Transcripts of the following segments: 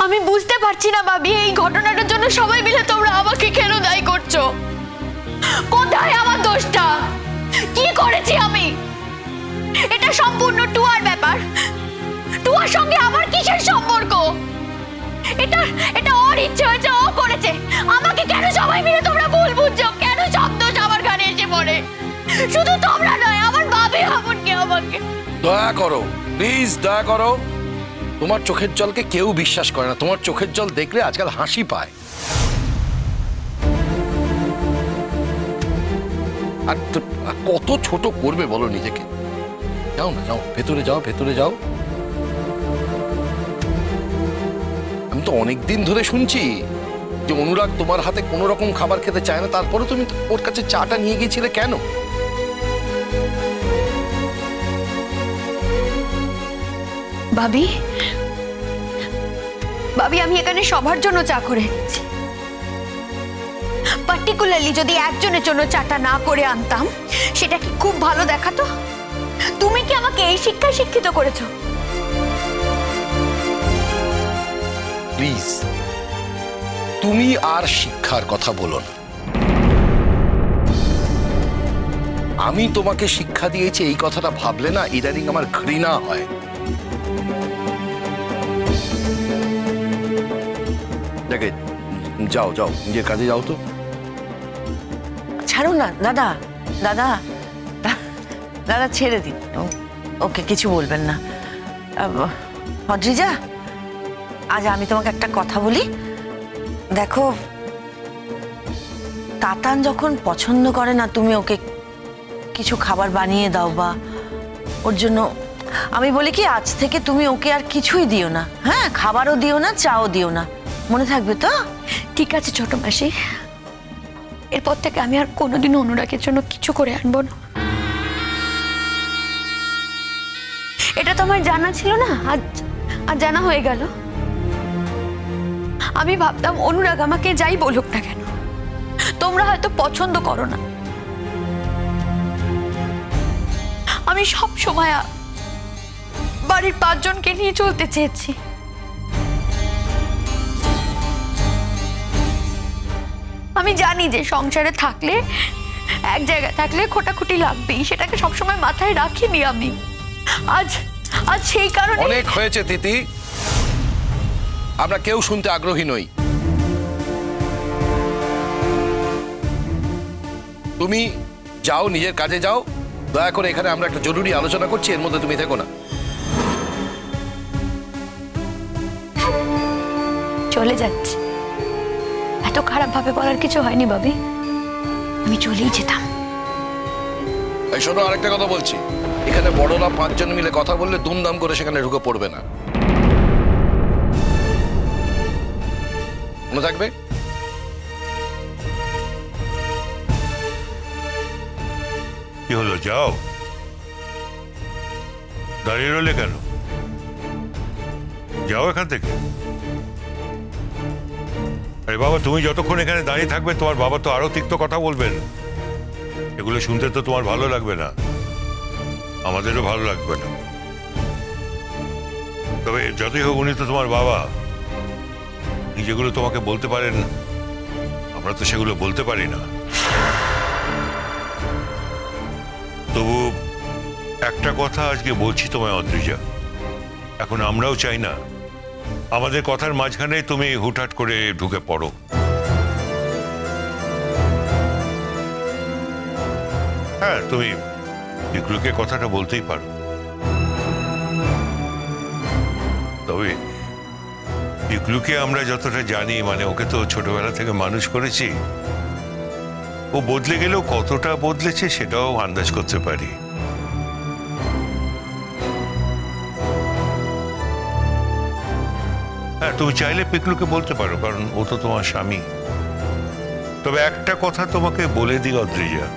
আমি বুঝতে পারছি না ভাবি, এই ঘটনাটার জন্য সবাই মিলে তোমরা আমাকে কেন দায়ী করছো? কোথায় আমার দোষটা? কি করেছি আমি? এটা সম্পূর্ণ টুয়ার ব্যাপার। টুয়ার সঙ্গে আমার কিসের সম্পর্ক? এটা ওর ইচ্ছে হয়েছে, ও করেছে। আমাকে কেন সবাই মিলে তোমরা ভুল বুঝছো? কেন সব দোষ আমার ঘাড়ে এসে পড়ে? শুধু তোমরা নয়, আমার ভাবি এমনকি আমাকে। দয়া করো প্লিজ, দয়া করো। তোমার চোখের জলকে কেউ বিশ্বাস করে না। তোমার চোখের জল দেখলে আজকাল হাসি পায়। আর কত ছোট করবে বলো নিজেকে? যাও না, যাও ভেতরে যাও, ভেতরে যাও। আমি তো অনেকদিন ধরে শুনছি যে অনুরাগ তোমার হাতে কোনো রকম খাবার খেতে চায় না, তারপরে তুমি ওর কাছে চাটা নিয়ে গিয়েছিলে কেন? ভাবি, আমি এখানে সবার জন্য চা করে এনেছি। পার্টিকুলারলি যদি একজনের জন্য চাটা না করে আনতাম, সেটা কি খুব ভালো দেখাতো? তুমি কি আমাকে এই শিক্ষায় শিক্ষিত করেছো? প্লিজ তুমি আর শিক্ষার কথা বলো না। আমি তোমাকে শিক্ষা দিয়েছি এই কথাটা ভাবলে না ইদানিং আমার ঘৃণা হয়। দেখে যাও, যাও নিজের কাজে যাও তো। ছাড়ো না দাদা, দাদা দাদা ছেড়ে দিন, ওকে কিছু বলবেন না। অদ্রিজা, আজ আমি তোমাকে একটা কথা বলি। দেখো, তাতান যখন পছন্দ করে না তুমি ওকে কিছু খাবার বানিয়ে দাও বা ওর জন্য, আমি বলি কি আজ থেকে তুমি ওকে আর কিছুই দিও না। হ্যাঁ, খাবারও দিও না, চাও দিও না, মনে থাকবে তো? ঠিক আছে ছোট মাসি, এরপর থেকে আমি আর কোনোদিনও অনুরাগের জন্য কিছু করে আনবো না। এটা তো আমার জানা ছিল না, আজ জানা হয়ে গেল। আমি ভাবতাম অনুরাগ আমাকে যাই বলুক না কেন, তোমরা হয়তো পছন্দ করো না। আমি সব সময় বাড়ির 5 জনকে নিয়ে চলতে চেয়েছি। আমি জানি যে সংসারে থাকলে, এক জায়গায় থাকলে খোটাখুটি লাগবেই, সেটাকে সবসময় মাথায় রাখিনি আমি। আজ সেই কারণে। অনেক হয়েছে তিতি, আমরা কেউ শুনতে আগ্রহী নই। তুমি যাও, নিজের কাজে যাও। দয়া করে এখানে আমরা একটা জরুরি আলোচনা করছি, এর মধ্যে তুমি থেকো না। চলে যাচ্ছি। এত খারাপ ভাবে বলার কিছু হয়নি ভাবি, আমি চলেই যেতাম। এই শোনো, আরেকটা কথা বলছি, এখানে বড়রা 5 জন মিলে কথা বললে দুমদাম করে সেখানে ঢুকে পড়বে না, মনে থাকবে? কি হলো, যাও, দাঁড়িয়ে রইলে কেন? যাও এখান থেকে। আরে বাবা, তুমি যতক্ষণ এখানে দাঁড়িয়ে থাকবে তোমার বাবা তো আরো তিক্ত কথা বলবেন। এগুলো শুনতে তো তোমার ভালো লাগবে না, আমাদেরও ভালো লাগবে না। তবে যতই হোক উনি তো তোমার বাবা, যেগুলো তোমাকে বলতে পারেন আমরা তো সেগুলো বলতে পারি না। তবু একটা কথা আজকে বলছি তোমায় অদ্রিজা, এখন আমরাও চাই না আমাদের কথার মাঝখানে তুমি হুটহাট করে ঢুকে পড়ো। হ্যাঁ, তুমি পিকলুকে কথাটা বলতেই পারো, তবে পিকলুকে আমরা যতটা জানি, মানে ওকে তো ছোটবেলা থেকে মানুষ করেছি, ও বদলে গেলেও কতটা বদলেছে সেটাও আন্দাজ করতে পারি। হ্যাঁ, তুমি চাইলে পিকলুকে বলতে পারো, কারণ ও তো তোমার স্বামী। তবে একটা কথা তোমাকে বলে দিই অদ্রিজা,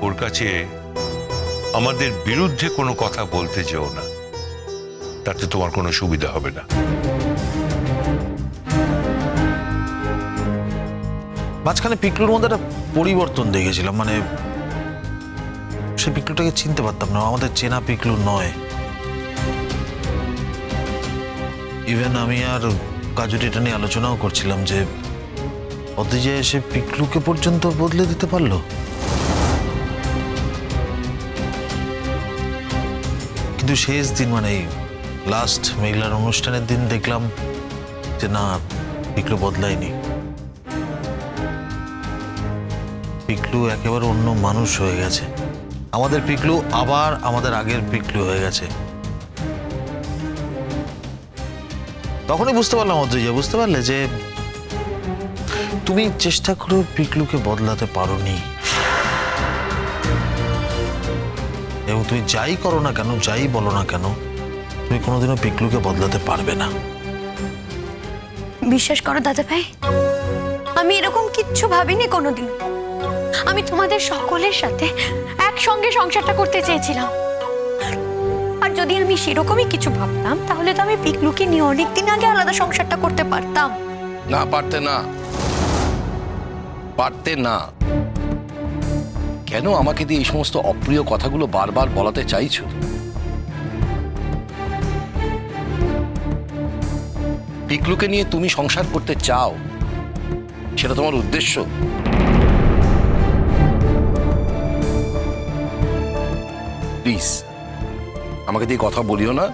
ওর কাছে আমাদের বিরুদ্ধে কোনো কথা বলতে যেও না, তাতে তোমার কোনো সুবিধা হবে না। মাঝখানে পিকলুর মধ্যে একটা পরিবর্তন দেখেছিলাম, মানে সে পিকলুটাকে চিনতে পারতাম না, আমাদের চেনা পিকলু নয়। ইভেন আমি আর কাজুরি এটা নিয়ে আলোচনাও করছিলাম যে অদ্রিজা এসে পিকলুকে পর্যন্ত বদলে দিতে পারলো। কিন্তু শেষ দিন মানে লাস্ট মেঘলার অনুষ্ঠানের দিন দেখলাম যে না, পিকলু বদলায়নি। পিকলু একেবারে অন্য মানুষ হয়ে গেছে। আমাদের পিকলু আবার আমাদের আগের পিকলু হয়ে গেছে। তখনই বুঝতে পারলাম অদ্রিজা, বুঝতে পারলে যে তুমি চেষ্টা করেও পিকলুকে বদলাতে পারোনি, এবং তুমি যাই করো না কেন, যাই বলো না কেন, তুমি কোনোদিনও পিকলুকে বদলাতে পারবে না। বিশ্বাস করো দাদা ভাই, আমি এরকম কিচ্ছু ভাবিনি কোনোদিন। আমি তোমাদের সকলের সাথে একসঙ্গে সংসারটা করতে চেয়েছিলাম। আর যদি আমি সেরকমই কিছু ভাবতাম তাহলে তো আমি পিকলুকে নিয়ে অনেকদিন আগে আলাদা সংসারটা করতে পারতাম। না, পারতে না, পারতে না। কেন আমাকে দিয়ে এই সমস্ত অপ্রিয় কথাগুলো বারবার বলাতে চাইছো? পিকলুকে নিয়ে তুমি সংসার করতে চাও, সেটা তোমার উদ্দেশ্য? প্লিজ আমাকে দিয়ে কথা বলিও না।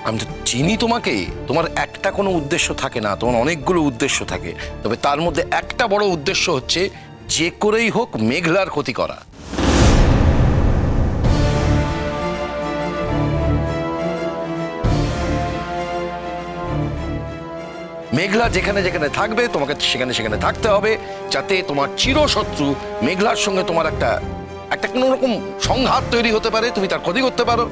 আমি তো চিনি তোমাকে, তোমার একটা কোনো উদ্দেশ্য থাকে না, তোমার অনেকগুলো উদ্দেশ্য থাকে। তবে তার মধ্যে একটা বড় উদ্দেশ্য হচ্ছে যে করেই হোক মেঘলার ক্ষতি করা। মেঘলা যেখানে যেখানে থাকবে তোমাকে সেখানে সেখানে থাকতে হবে, যাতে তোমার চিরশত্রু মেঘলার সঙ্গে তোমার একটা কোনো রকম সংঘাত তৈরি হতে পারে, তুমি তার ক্ষতি করতে পারো।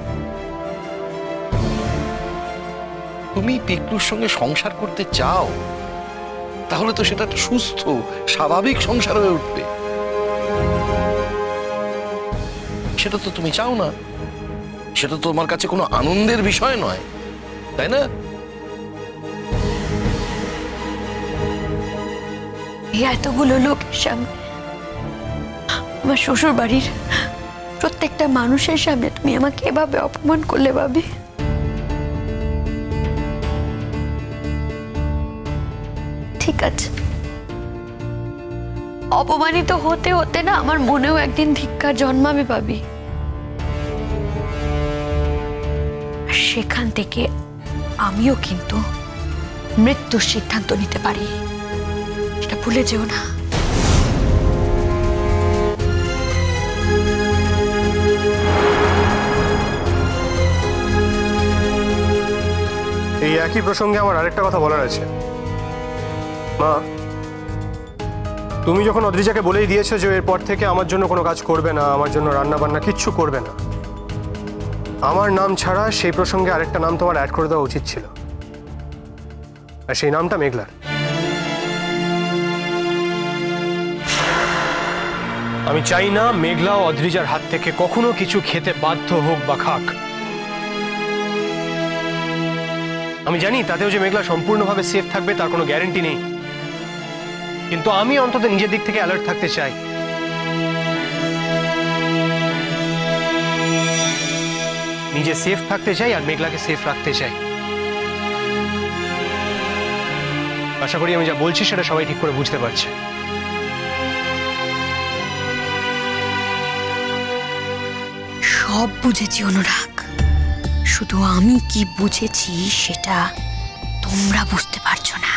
তুমি পিকলুর সঙ্গে সংসার করতে চাও, তাহলে তো সেটা একটা সুস্থ স্বাভাবিক সংসার হয়ে উঠবে। সেটা তো তুমি চাও না, সেটা তো তোমার কাছে কোনো আনন্দের বিষয় নয়, তাই না? এতগুলো লোকের সামনে, আমার শ্বশুর বাড়ির প্রত্যেকটা মানুষের সামনে তুমি আমাকে এভাবে অপমান করলে ভাবি। ঠিক আছে, অপমানিত হতে হতে না আমার মনেও একদিন ধিক্কার জন্মাবে ভাবি। সেখান থেকে আমিও কিন্তু মৃত্যুর সিদ্ধান্ত নিতে পারি, সেটা ভুলে যেও না। এই একই প্রসঙ্গে আমার আরেকটা কথা বলার আছে। মা, তুমি যখন অদ্রিজাকে বলেই দিয়েছো যে এরপর থেকে আমার জন্য কোনো কাজ করবে না, আমার জন্য রান্না বান্না কিচ্ছু করবে না, আমার নাম ছাড়া সেই প্রসঙ্গে আরেকটা নাম তোমার অ্যাড করে দেওয়া উচিত ছিল, আর সেই নামটা মেঘলার। আমি চাই না মেঘলা অদ্রিজার হাত থেকে কখনো কিছু খেতে বাধ্য হোক বা খাক। আমি জানি তাতেও যে মেঘলা সম্পূর্ণভাবে সেফ থাকবে তার কোনো গ্যারান্টি নেই, কিন্তু আমি অন্তত নিজের দিক থেকে অ্যালার্ট থাকতে চাই। নিজে সেফ থাকতে চাই আর মেঘলাকে সেফ রাখতে চাই। আশা করি আমি যা বলছি সেটা সবাই ঠিক করে বুঝতে পারছে। সব বুঝেছি অনুরাগ, শুধু আমি কি বুঝেছি সেটা তোমরা বুঝতে পারছো না।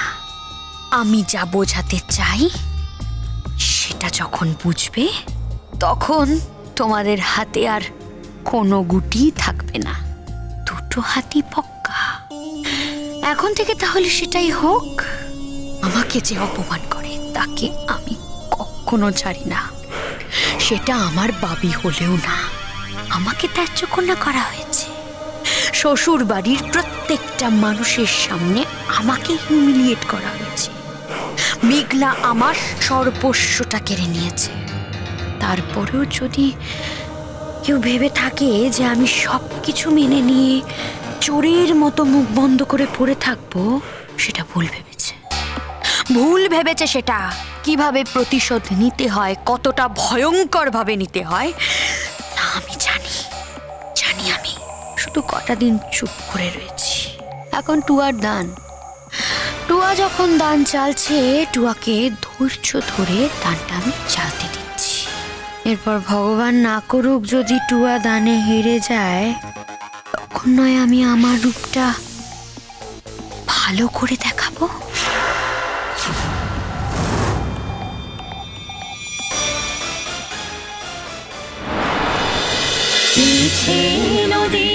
আমি যা বোঝাতে চাই সেটা যখন বুঝবে তখন তোমাদের হাতে আর কোনো গুটি থাকবে না, দুটো হাতি পক্কা। এখন থেকে তাহলে সেটাই হোক। আমাকে যে অপমান করে তাকে আমি কখনো ছাড়ি না, সেটা আমার বাবি হলেও না। আমাকে ত্যায্য কন্যা করা হয়েছে, শ্বশুর বাড়ির প্রত্যেকটা মানুষের সামনে আমাকে হিউমিলিয়েট করা হয়েছে। মেঘলা আমার সর্বস্বটা কেড়ে নিয়েছে। তারপরেও যদি কেউ ভেবে থাকে যে আমি সব কিছু মেনে নিয়ে চোরের মতো মুখ বন্ধ করে পড়ে থাকবো, সেটা ভুল ভেবেছে। ভুল ভেবেছে সেটা। কিভাবে প্রতিশোধ নিতে হয়, কতটা ভয়ঙ্করভাবে নিতে হয় তা আমি জানি। আমি শুধু কটা দিন চুপ করে রয়েছি, এখন টুয়ার দান। টুয়া যখন দান চালছে, টুয়াকে ধৈর্য ধরে দানটা আমি চালতে দিচ্ছি। এরপর ভগবান না করুক যদি টুয়া দানে হেরে যায়, তখন নয় আমি আমার রূপটা ভালো করে দেখাবো। নদী